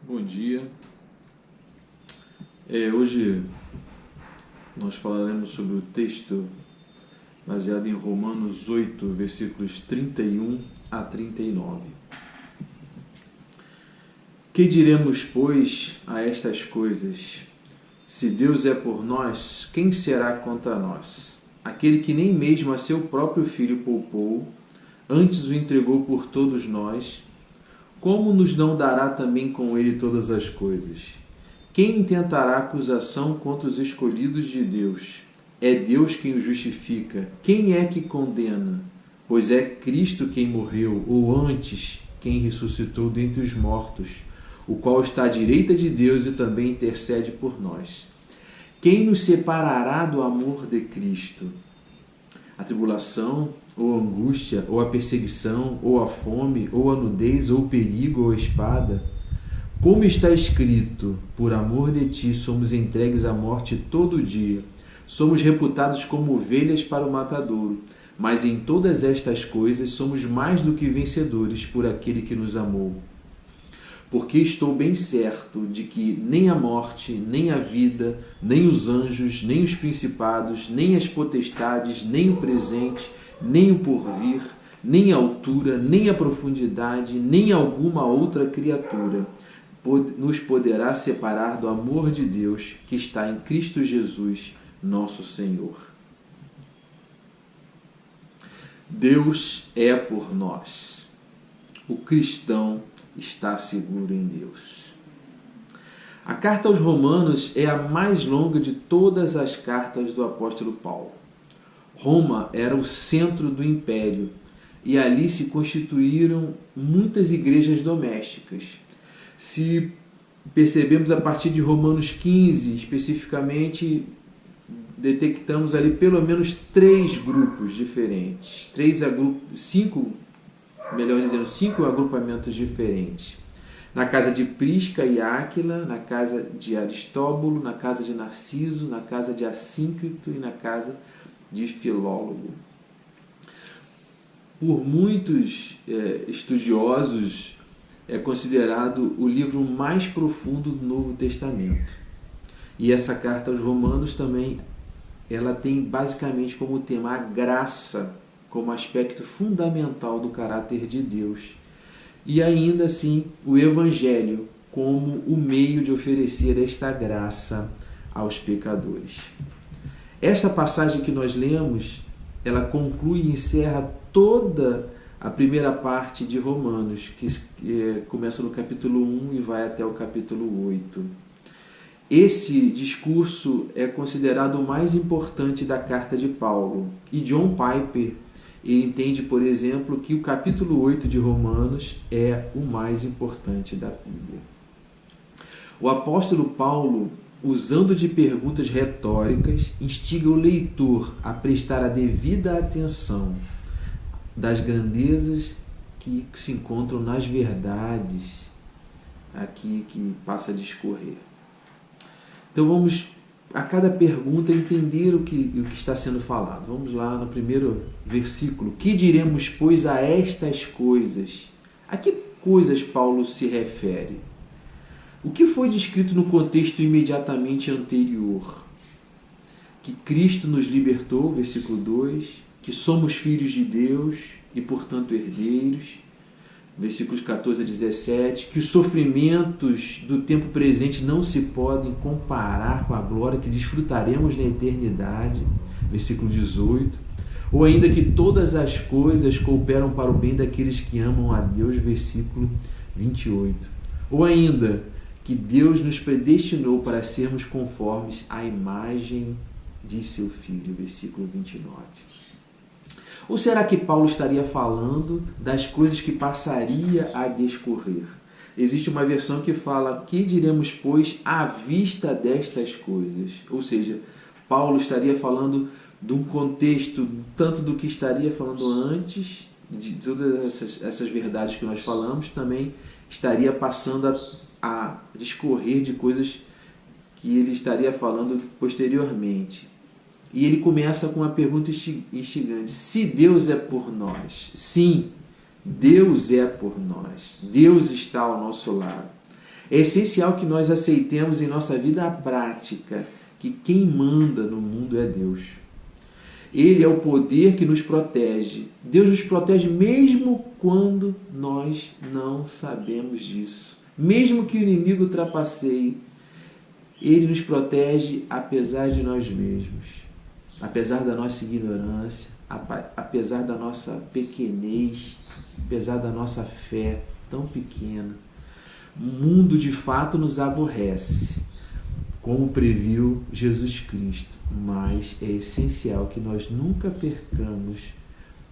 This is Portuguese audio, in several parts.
Bom dia. Hoje nós falaremos sobre o texto baseado em Romanos 8, versículos 31 a 39. Que diremos, pois, a estas coisas? Se Deus é por nós, quem será contra nós? Aquele que nem mesmo a seu próprio filho poupou, antes o entregou por todos nós, como nos não dará também com ele todas as coisas? Quem intentará acusação contra os escolhidos de Deus? É Deus quem o justifica. Quem é que condena? Pois é Cristo quem morreu, ou antes, quem ressuscitou dentre os mortos, o qual está à direita de Deus e também intercede por nós. Quem nos separará do amor de Cristo? A tribulação, ou a angústia, ou a perseguição, ou a fome, ou a nudez, ou o perigo, ou a espada? Como está escrito, por amor de ti somos entregues à morte todo dia, somos reputados como ovelhas para o matadouro, mas em todas estas coisas somos mais do que vencedores por aquele que nos amou. Porque estou bem certo de que nem a morte, nem a vida, nem os anjos, nem os principados, nem as potestades, nem o presente, nem o porvir, nem a altura, nem a profundidade, nem alguma outra criatura nos poderá separar do amor de Deus que está em Cristo Jesus, nosso Senhor. Deus é por nós. O cristão está seguro em Deus. A carta aos Romanos é a mais longa de todas as cartas do apóstolo Paulo. Roma era o centro do império e ali se constituíram muitas igrejas domésticas. Se percebemos a partir de Romanos 15, especificamente, detectamos ali pelo menos 3 grupos diferentes, 5 agrupamentos diferentes. Na casa de Prisca e Áquila, na casa de Aristóbulo, na casa de Narciso, na casa de Assíncrito e na casa de Filólogo. Por muitos estudiosos, é considerado o livro mais profundo do Novo Testamento. E essa carta aos Romanos também, ela tem basicamente como tema a graça, como aspecto fundamental do caráter de Deus. E ainda assim, o Evangelho como o meio de oferecer esta graça aos pecadores. Esta passagem que nós lemos, ela conclui e encerra toda a primeira parte de Romanos, que começa no capítulo 1 e vai até o capítulo 8. Esse discurso é considerado o mais importante da carta de Paulo. E John Piper entende, por exemplo, que o capítulo 8 de Romanos é o mais importante da Bíblia. O apóstolo Paulo, usando de perguntas retóricas, instiga o leitor a prestar a devida atenção das grandezas que se encontram nas verdades aqui que passa a discorrer. Então vamos, a cada pergunta, entender o que está sendo falado. Vamos lá no primeiro versículo. Que diremos, pois, a estas coisas? A que coisas Paulo se refere? O que foi descrito no contexto imediatamente anterior? Que Cristo nos libertou, versículo 2, que somos filhos de Deus e, portanto, herdeiros, versículos 14 a 17, que os sofrimentos do tempo presente não se podem comparar com a glória que desfrutaremos na eternidade, versículo 18, ou ainda que todas as coisas cooperam para o bem daqueles que amam a Deus, versículo 28, ou ainda que Deus nos predestinou para sermos conformes à imagem de seu Filho, versículo 29. Ou será que Paulo estaria falando das coisas que passaria a discorrer? Existe uma versão que fala, que diremos, pois, à vista destas coisas? Ou seja, Paulo estaria falando de um contexto, tanto do que estaria falando antes, de todas essas verdades que nós falamos, também estaria passando a discorrer de coisas que ele estaria falando posteriormente. E ele começa com uma pergunta instigante. Se Deus é por nós? Sim, Deus é por nós. Deus está ao nosso lado. É essencial que nós aceitemos em nossa vida a prática que quem manda no mundo é Deus. Ele é o poder que nos protege. Deus nos protege mesmo quando nós não sabemos disso. Mesmo que o inimigo trapaceie, Ele nos protege apesar de nós mesmos, apesar da nossa ignorância, apesar da nossa pequenez, apesar da nossa fé tão pequena. O mundo de fato nos aborrece, como previu Jesus Cristo, mas é essencial que nós nunca percamos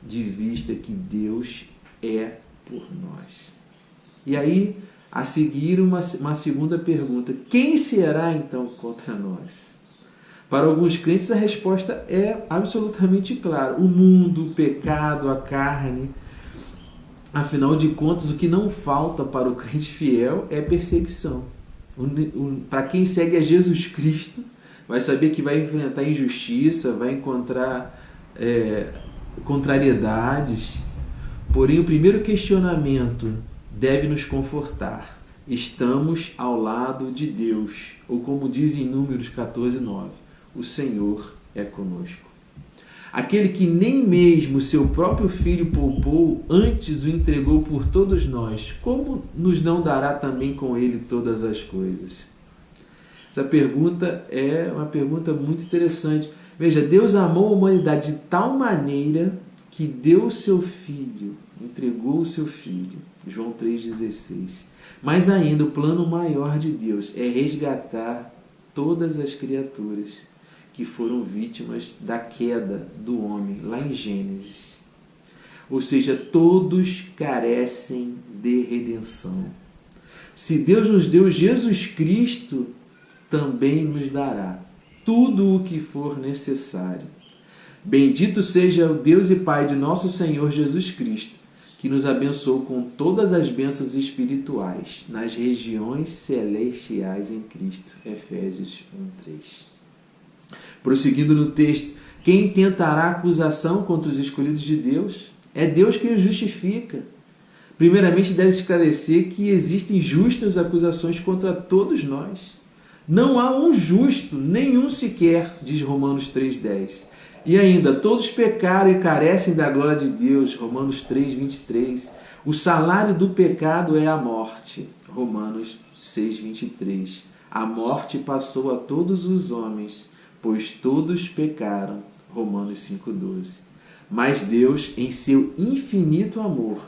de vista que Deus é por nós. E aí, a seguir, uma segunda pergunta: quem será então contra nós? Para alguns crentes a resposta é absolutamente clara: o mundo, o pecado, a carne. Afinal de contas, o que não falta para o crente fiel é perseguição. Para quem segue a Jesus Cristo, vai saber que vai enfrentar injustiça, vai encontrar contrariedades. Porém, o primeiro questionamento deve nos confortar: estamos ao lado de Deus, ou como diz em Números 14:9, o Senhor é conosco. Aquele que nem mesmo seu próprio filho poupou, antes o entregou por todos nós, como nos não dará também com ele todas as coisas? Essa pergunta é uma pergunta muito interessante. Veja, Deus amou a humanidade de tal maneira que deu o seu filho, entregou o seu filho. João 3,16. Mas ainda o plano maior de Deus é resgatar todas as criaturas que foram vítimas da queda do homem, lá em Gênesis. Ou seja, todos carecem de redenção. Se Deus nos deu Jesus Cristo, também nos dará tudo o que for necessário. Bendito seja o Deus e Pai de nosso Senhor Jesus Cristo, que nos abençoou com todas as bênçãos espirituais nas regiões celestiais em Cristo. Efésios 1:3. Prosseguindo no texto: quem tentará acusação contra os escolhidos de Deus? É Deus quem os justifica. Primeiramente, deve esclarecer que existem justas acusações contra todos nós. Não há um justo, nenhum sequer, diz Romanos 3:10. E ainda, todos pecaram e carecem da glória de Deus, Romanos 3:23. O salário do pecado é a morte, Romanos 6:23. A morte passou a todos os homens, pois todos pecaram, Romanos 5:12. Mas Deus, em seu infinito amor,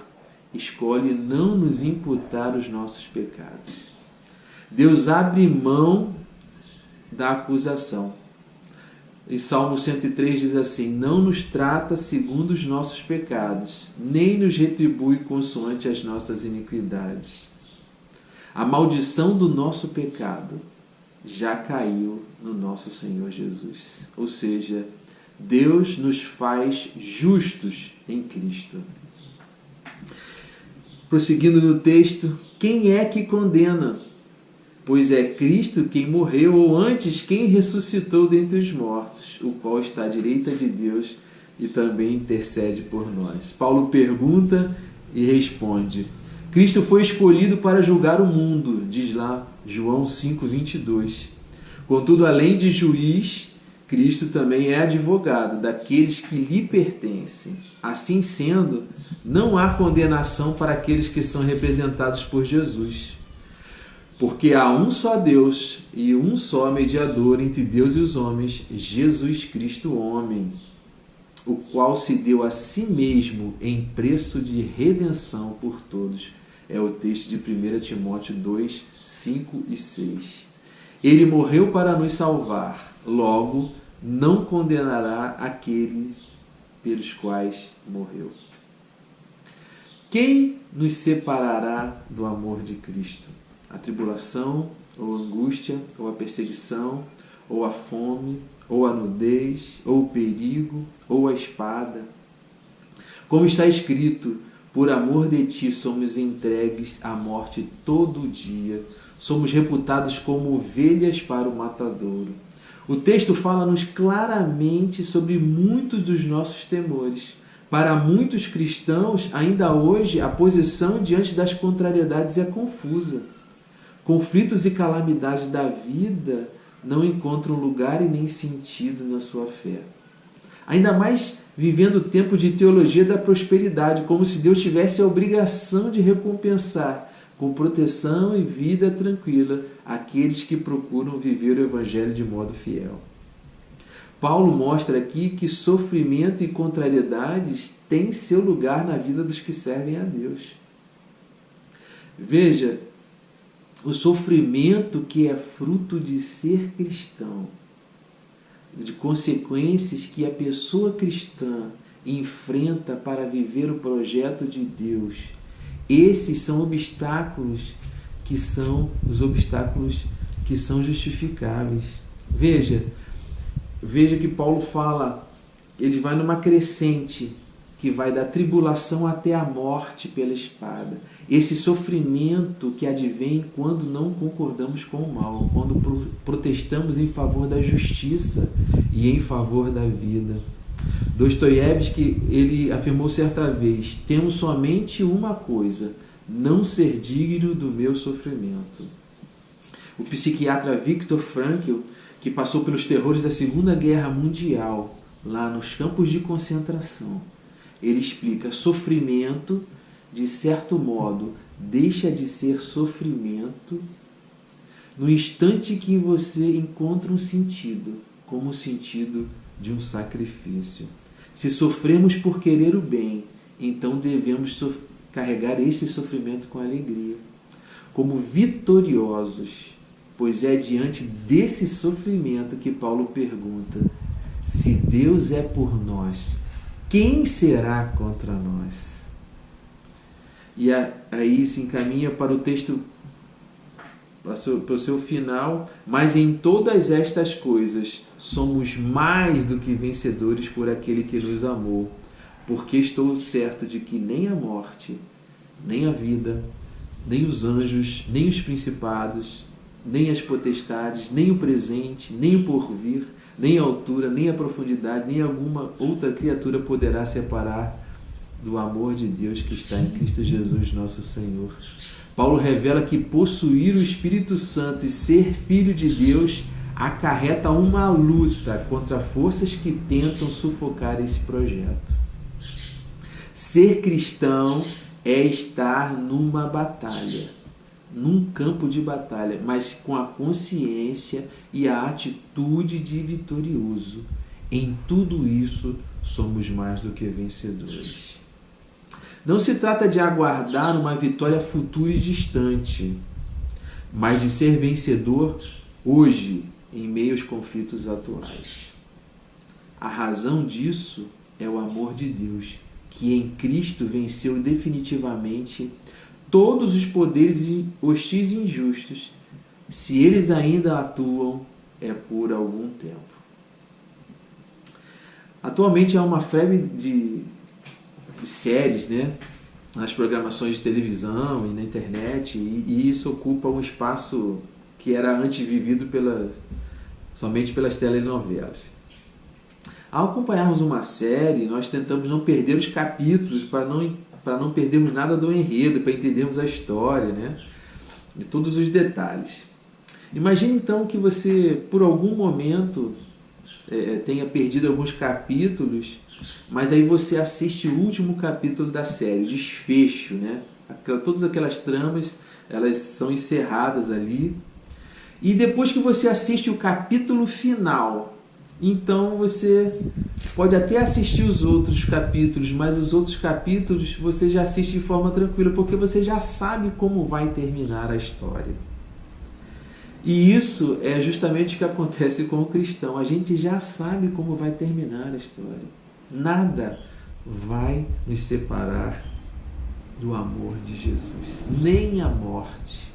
escolhe não nos imputar os nossos pecados. Deus abre mão da acusação. Em Salmo 103 diz assim: não nos trata segundo os nossos pecados, nem nos retribui consoante as nossas iniquidades. A maldição do nosso pecado já caiu no nosso Senhor Jesus. Ou seja, Deus nos faz justos em Cristo. Prosseguindo no texto: quem é que condena? Pois é Cristo quem morreu, ou antes, quem ressuscitou dentre os mortos, o qual está à direita de Deus e também intercede por nós. Paulo pergunta e responde: Cristo foi escolhido para julgar o mundo, diz lá João 5:22. Contudo, além de juiz, Cristo também é advogado daqueles que lhe pertencem. Assim sendo, não há condenação para aqueles que são representados por Jesus. Porque há um só Deus e um só mediador entre Deus e os homens, Jesus Cristo, homem, o qual se deu a si mesmo em preço de redenção por todos. É o texto de 1 Timóteo 2, 5 e 6. Ele morreu para nos salvar, logo não condenará aqueles pelos quais morreu. Quem nos separará do amor de Cristo? A tribulação, ou a angústia, ou a perseguição, ou a fome, ou a nudez, ou o perigo, ou a espada. Como está escrito: por amor de ti somos entregues à morte todo dia, somos reputados como ovelhas para o matadouro. O texto fala-nos claramente sobre muitos dos nossos temores. Para muitos cristãos, ainda hoje, a posição diante das contrariedades é confusa. Conflitos e calamidades da vida não encontram lugar e nem sentido na sua fé. Ainda mais vivendo o tempo de teologia da prosperidade, como se Deus tivesse a obrigação de recompensar com proteção e vida tranquila aqueles que procuram viver o Evangelho de modo fiel. Paulo mostra aqui que sofrimento e contrariedades têm seu lugar na vida dos que servem a Deus. Veja, o sofrimento que é fruto de ser cristão, de consequências que a pessoa cristã enfrenta para viver o projeto de Deus. Esses são obstáculos que são os obstáculos que são justificáveis. Veja que Paulo fala, ele vai numa crescente que vai da tribulação até a morte pela espada. Esse sofrimento que advém quando não concordamos com o mal, quando protestamos em favor da justiça e em favor da vida. Dostoiévski, ele afirmou certa vez: temos somente uma coisa, não ser digno do meu sofrimento. O psiquiatra Viktor Frankl, que passou pelos terrores da Segunda Guerra Mundial, lá nos campos de concentração, ele explica: sofrimento, de certo modo, deixa de ser sofrimento no instante que você encontra um sentido, como o sentido de um sacrifício. Se sofremos por querer o bem, então devemos carregar esse sofrimento com alegria, como vitoriosos, pois é diante desse sofrimento que Paulo pergunta: se Deus é por nós, quem será contra nós? E aí se encaminha para o texto, para o seu final. Mas em todas estas coisas somos mais do que vencedores por aquele que nos amou, porque estou certo de que nem a morte, nem a vida, nem os anjos, nem os principados, nem as potestades, nem o presente, nem o porvir, nem a altura, nem a profundidade, nem alguma outra criatura poderá separar do amor de Deus que está em Cristo Jesus, nosso Senhor. Paulo revela que possuir o Espírito Santo e ser filho de Deus acarreta uma luta contra forças que tentam sufocar esse projeto. Ser cristão é estar numa batalha, num campo de batalha, mas com a consciência e a atitude de vitorioso. Em tudo isso, somos mais do que vencedores. Não se trata de aguardar uma vitória futura e distante, mas de ser vencedor hoje, em meio aos conflitos atuais. A razão disso é o amor de Deus, que em Cristo venceu definitivamente todos os poderes hostis e injustos. Se eles ainda atuam, é por algum tempo. Atualmente há uma febre de séries, nas programações de televisão e na internet, e isso ocupa um espaço que era antes vivido somente pelas telenovelas. Ao acompanharmos uma série, nós tentamos não perder os capítulos para não perdermos nada do enredo, para entendermos a história, e todos os detalhes. Imagine então que você, por algum momento, tenha perdido alguns capítulos, mas aí você assiste o último capítulo da série, o desfecho, Todas aquelas tramas, elas são encerradas ali. E depois que você assiste o capítulo final, então você pode até assistir os outros capítulos, mas os outros capítulos você já assiste de forma tranquila, porque você já sabe como vai terminar a história. E isso é justamente o que acontece com o cristão. A gente já sabe como vai terminar a história. Nada vai nos separar do amor de Jesus, nem a morte.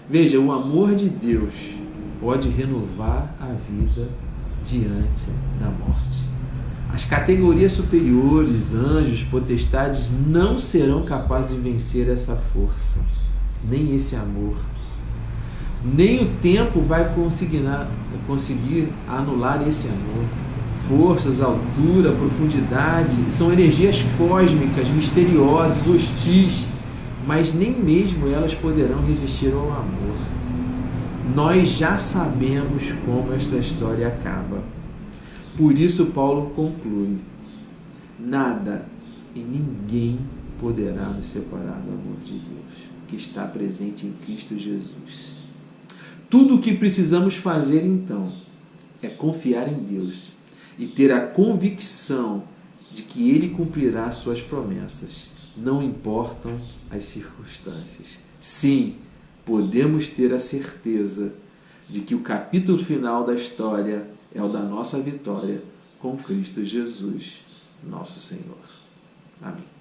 Veja, o amor de Deus pode renovar a vida diante da morte. As categorias superiores, anjos, potestades, não serão capazes de vencer essa força, nem esse amor. Nem o tempo vai conseguir anular esse amor. Forças, altura, profundidade, são energias cósmicas, misteriosas, hostis, mas nem mesmo elas poderão resistir ao amor. Nós já sabemos como esta história acaba. Por isso Paulo conclui: nada e ninguém poderá nos separar do amor de Deus, que está presente em Cristo Jesus. Tudo o que precisamos fazer, então, é confiar em Deus e ter a convicção de que Ele cumprirá suas promessas, não importam as circunstâncias. Sim, podemos ter a certeza de que o capítulo final da história é o da nossa vitória com Cristo Jesus, nosso Senhor. Amém.